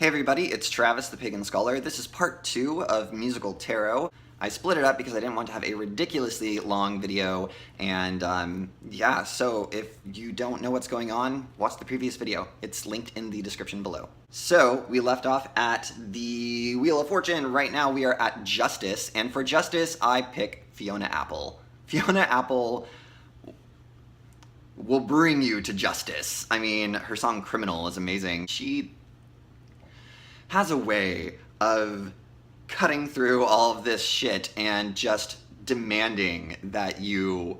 Hey everybody, it's Travis the Pagan Scholar. This is part 2 of Musical Tarot. I split it up because I didn't want to have a ridiculously long video, and yeah, so if you don't know what's going on, watch the previous video. It's linked in the description below. So, we left off at the Wheel of Fortune. Right now we are at Justice, and for Justice, I pick Fiona Apple. Fiona Apple will bring you to justice. I mean, her song Criminal is amazing. She has a way of cutting through all of this shit and just demanding that you,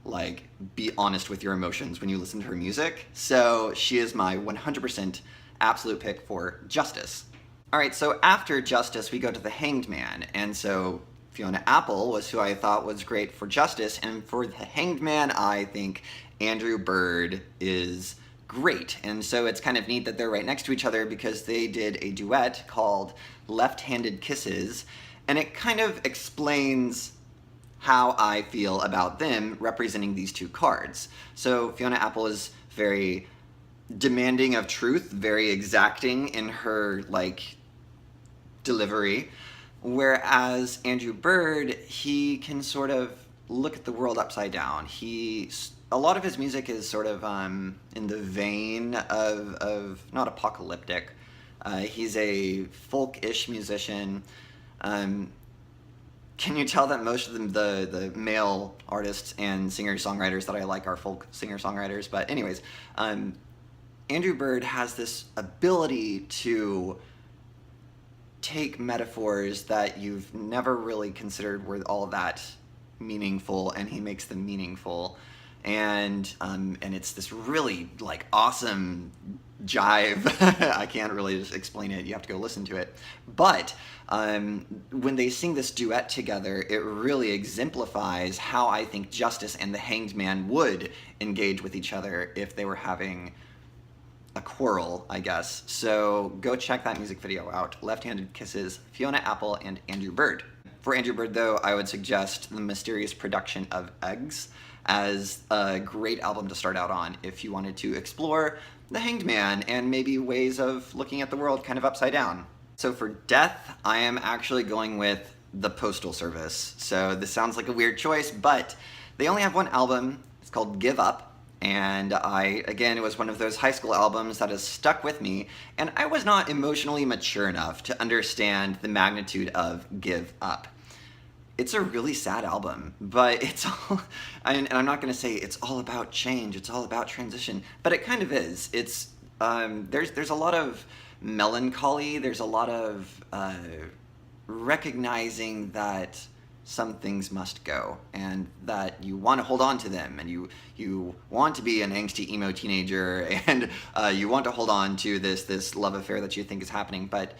like, be honest with your emotions when you listen to her music. So she is my 100% absolute pick for Justice. Alright, so after Justice, we go to the Hanged Man, and so Fiona Apple was who I thought was great for Justice, and for the Hanged Man, I think Andrew Bird is great. And so it's kind of neat that they're right next to each other because they did a duet called Left-Handed Kisses, and it kind of explains how I feel about them representing these two cards. So Fiona Apple is very demanding of truth, very exacting in her, like, delivery, whereas Andrew Bird, he can sort of look at the world upside down. A lot of his music is sort of in the vein of not apocalyptic. He's a folk-ish musician. Can you tell that most of the male artists and singer-songwriters that I like are folk singer-songwriters? But anyways, Andrew Bird has this ability to take metaphors that you've never really considered were all that meaningful, and he makes them meaningful. And it's this really, like, awesome jive. I can't really just explain it. You have to go listen to it. But when they sing this duet together, it really exemplifies how I think Justice and the Hanged Man would engage with each other if they were having a quarrel, I guess. So go check that music video out. Left-Handed Kisses, Fiona Apple, and Andrew Bird. For Andrew Bird, though, I would suggest The Mysterious Production of Eggs as a great album to start out on if you wanted to explore the Hanged Man and maybe ways of looking at the world kind of upside down. So for Death, I am actually going with the Postal Service. So this sounds like a weird choice, but they only have one album. It's called Give Up. And again, it was one of those high school albums that has stuck with me, and I was not emotionally mature enough to understand the magnitude of Give Up. It's a really sad album, but it's all, and I'm not going to say it's all about change, it's all about transition, but it kind of is. It's, there's a lot of melancholy, there's a lot of recognizing that some things must go, and that you want to hold on to them, and you want to be an angsty emo teenager, and you want to hold on to this love affair that you think is happening, but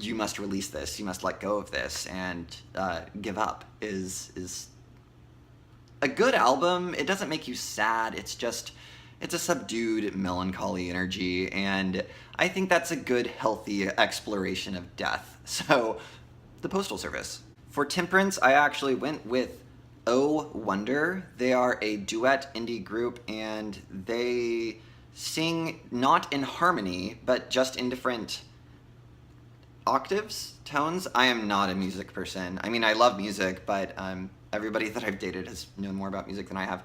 you must release this, you must let go of this, and Give Up is a good album. It doesn't make you sad, it's a subdued melancholy energy, and I think that's a good, healthy exploration of death. So, the Postal Service. For Temperance, I actually went with Oh Wonder. They are a duet indie group, and they sing not in harmony, but just in different octaves, tones. I am not a music person. I mean, I love music, but everybody that I've dated has known more about music than I have.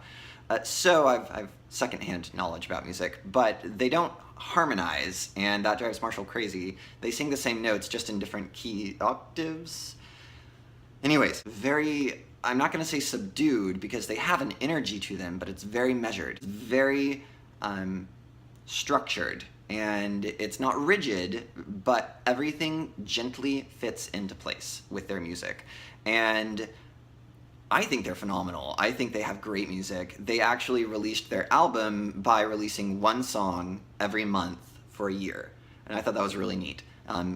So I've secondhand knowledge about music, but they don't harmonize, and that drives Marshall crazy. They sing the same notes, just in different key octaves. Anyways, I'm not going to say subdued, because they have an energy to them, but it's very measured, very structured, and it's not rigid, but everything gently fits into place with their music. And I think they're phenomenal. I think they have great music. They actually released their album by releasing one song every month for a year, and I thought that was really neat,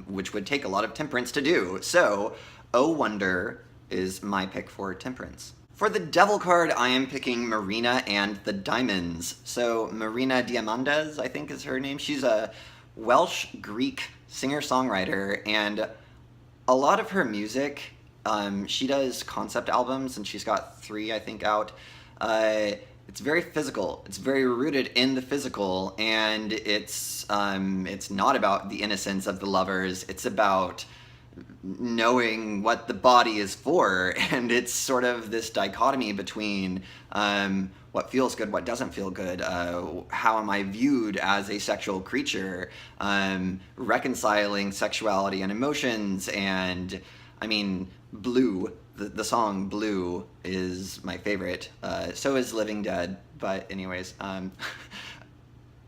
which would take a lot of Temperance to do. So, Oh Wonder is my pick for Temperance. For the Devil card, I am picking Marina and the Diamonds. So Marina Diamandis, I think is her name. She's a Welsh-Greek singer-songwriter, and a lot of her music, she does concept albums, and she's got 3, I think, out. it's very physical. It's very rooted in the physical, and it's not about the innocence of the lovers. It's about knowing what the body is for, and it's sort of this dichotomy between what feels good, what doesn't feel good, how am I viewed as a sexual creature, reconciling sexuality and emotions, and I mean, Blue, the song Blue is my favorite, so is Living Dead, but anyways,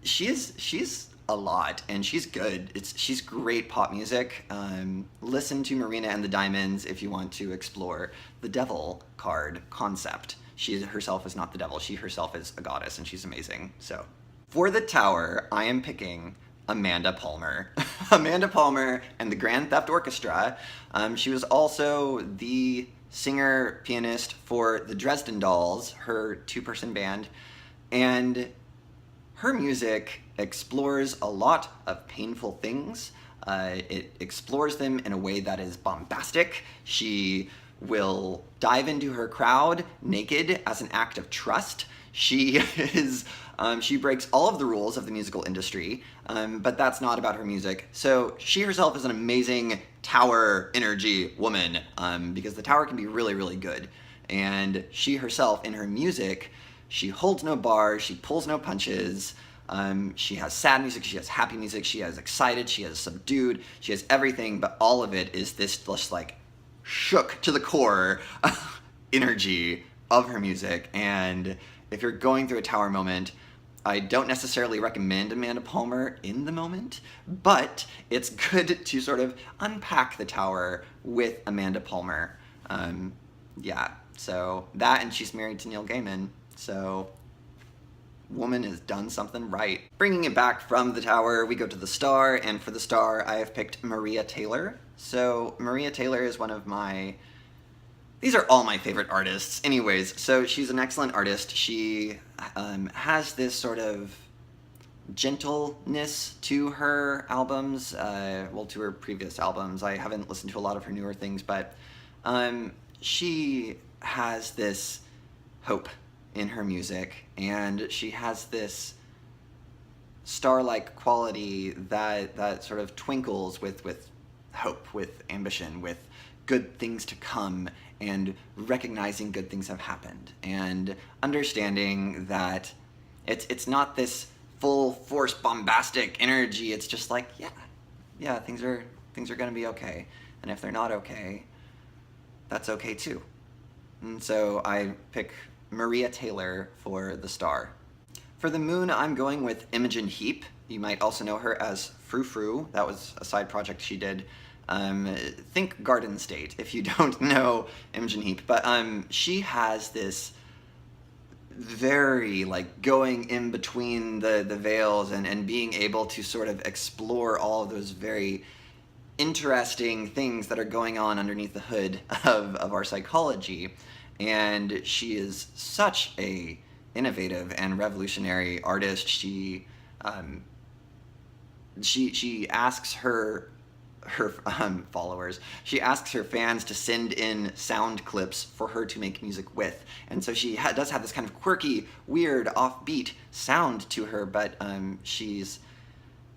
she's a lot, and she's good. She's great pop music. Listen to Marina and the Diamonds if you want to explore the devil card concept. She herself is not the devil. She herself is a goddess, and she's amazing. So, for the tower, I am picking Amanda Palmer. Amanda Palmer and the Grand Theft Orchestra. She was also the singer pianist for the Dresden Dolls, her two-person band, and her music explores a lot of painful things. It explores them in a way that is bombastic. She will dive into her crowd naked as an act of trust. She breaks all of the rules of the musical industry, but that's not about her music. So she herself is an amazing tower energy woman, because the tower can be really, really good. And she herself, in her music, she holds no bars, she pulls no punches. She has sad music, she has happy music, she has excited, she has subdued, she has everything, but all of it is this just like shook to the core energy of her music. And if you're going through a tower moment, I don't necessarily recommend Amanda Palmer in the moment, but it's good to sort of unpack the tower with Amanda Palmer. Yeah, so that, and she's married to Neil Gaiman, so woman has done something right. Bringing it back from the tower, we go to the star, and for the star, I have picked Maria Taylor. So Maria Taylor is one of my... These are all my favorite artists. Anyways, so she's an excellent artist. She has this sort of gentleness to her albums, well, to her previous albums. I haven't listened to a lot of her newer things, but she has this hope in her music, and she has this star-like quality that sort of twinkles with hope, with ambition, with good things to come, and recognizing good things have happened, and understanding that it's not this full force bombastic energy. It's just like, yeah, things are gonna be okay, and if they're not okay, that's okay too. And so I pick Maria Taylor for the star. For the moon, I'm going with Imogen Heap. You might also know her as Frou Frou. That was a side project she did. Think Garden State if you don't know Imogen Heap. But she has this very, like, going in between the veils and being able to sort of explore all of those very interesting things that are going on underneath the hood of our psychology. And she is such a innovative and revolutionary artist. She asks her followers, she asks her fans to send in sound clips for her to make music with. And so she does have this kind of quirky, weird, offbeat sound to her, but she's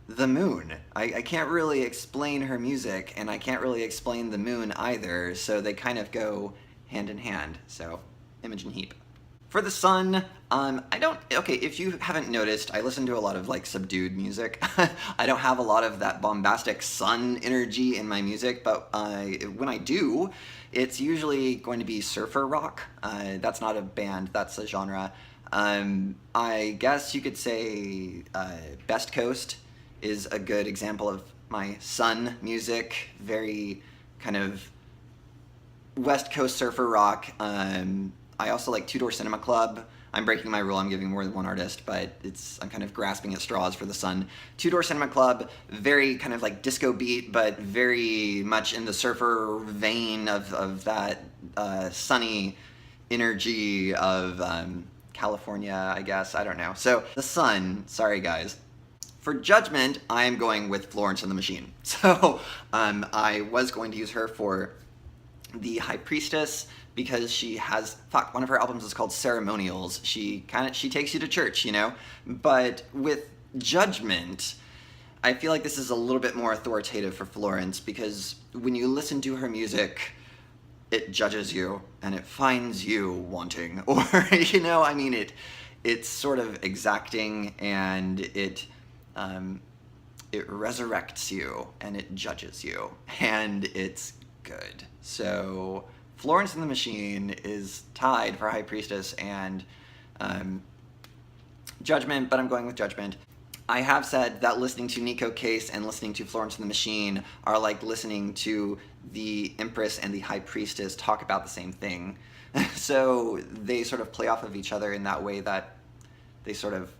the moon. I can't really explain her music, and I can't really explain the moon either, so they kind of go hand in hand. So, Imogen Heap. For the sun, if you haven't noticed, I listen to a lot of like subdued music. I don't have a lot of that bombastic sun energy in my music, but when I do, it's usually going to be surfer rock. That's not a band, that's a genre. I guess you could say Best Coast is a good example of my sun music, very kind of West Coast surfer rock. I also like Two Door Cinema Club. I'm breaking my rule, I'm giving more than one artist, but I'm kind of grasping at straws for the sun. Two Door Cinema Club, very kind of like disco beat, but very much in the surfer vein of that sunny energy of California, I guess, I don't know. So, the sun, sorry guys. For Judgement, I am going with Florence and the Machine. So, I was going to use her for the High Priestess, because she has, fuck, one of her albums is called Ceremonials. She takes you to church, you know? But with Judgement, I feel like this is a little bit more authoritative for Florence, because when you listen to her music, it judges you and it finds you wanting, or, you know, I mean, it's sort of exacting, and it resurrects you and it judges you, and it's good. So Florence and the Machine is tied for High Priestess and Judgement, but I'm going with Judgement. I have said that listening to Nico Case and listening to Florence and the Machine are like listening to the Empress and the High Priestess talk about the same thing. So they sort of play off of each other in that way that they sort of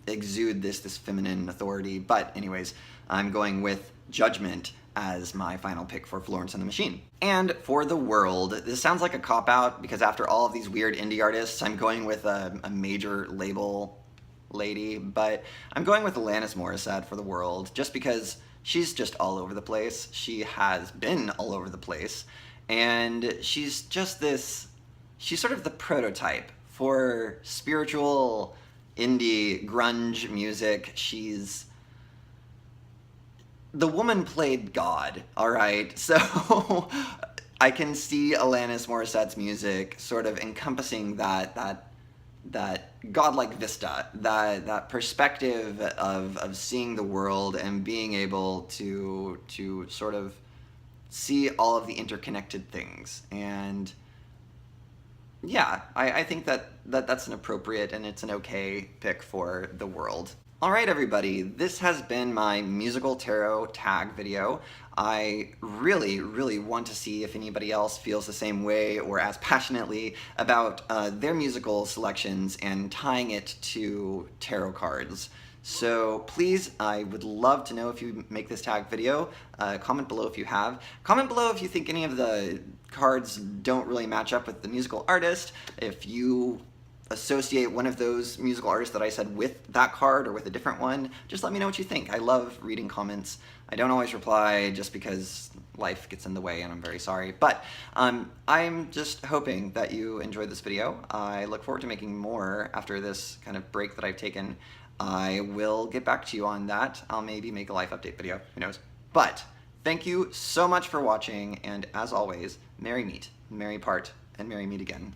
exude this feminine authority. But anyways, I'm going with Judgement as my final pick for Florence and the Machine. And for the world, this sounds like a cop-out, because after all of these weird indie artists, I'm going with a major label lady, but I'm going with Alanis Morissette for the world, just because she's just all over the place. She has been all over the place, and she's just she's sort of the prototype for spiritual indie grunge music. The woman played God, all right? So I can see Alanis Morissette's music sort of encompassing that godlike vista, that perspective of seeing the world and being able to sort of see all of the interconnected things. And yeah, I think that's an appropriate and it's an okay pick for the world. All right, everybody, this has been my musical tarot tag video. I really, really want to see if anybody else feels the same way or as passionately about their musical selections and tying it to tarot cards. So please, I would love to know if you make this tag video. Comment below if you have. Comment below if you think any of the cards don't really match up with the musical artist. If you associate one of those musical artists that I said with that card or with a different one, just let me know what you think. I love reading comments. I don't always reply just because life gets in the way, and I'm very sorry. But I'm just hoping that you enjoyed this video. I look forward to making more after this kind of break that I've taken. I will get back to you on that. I'll maybe make a life update video, who knows. But thank you so much for watching, and as always, merry meet, merry part, and merry meet again.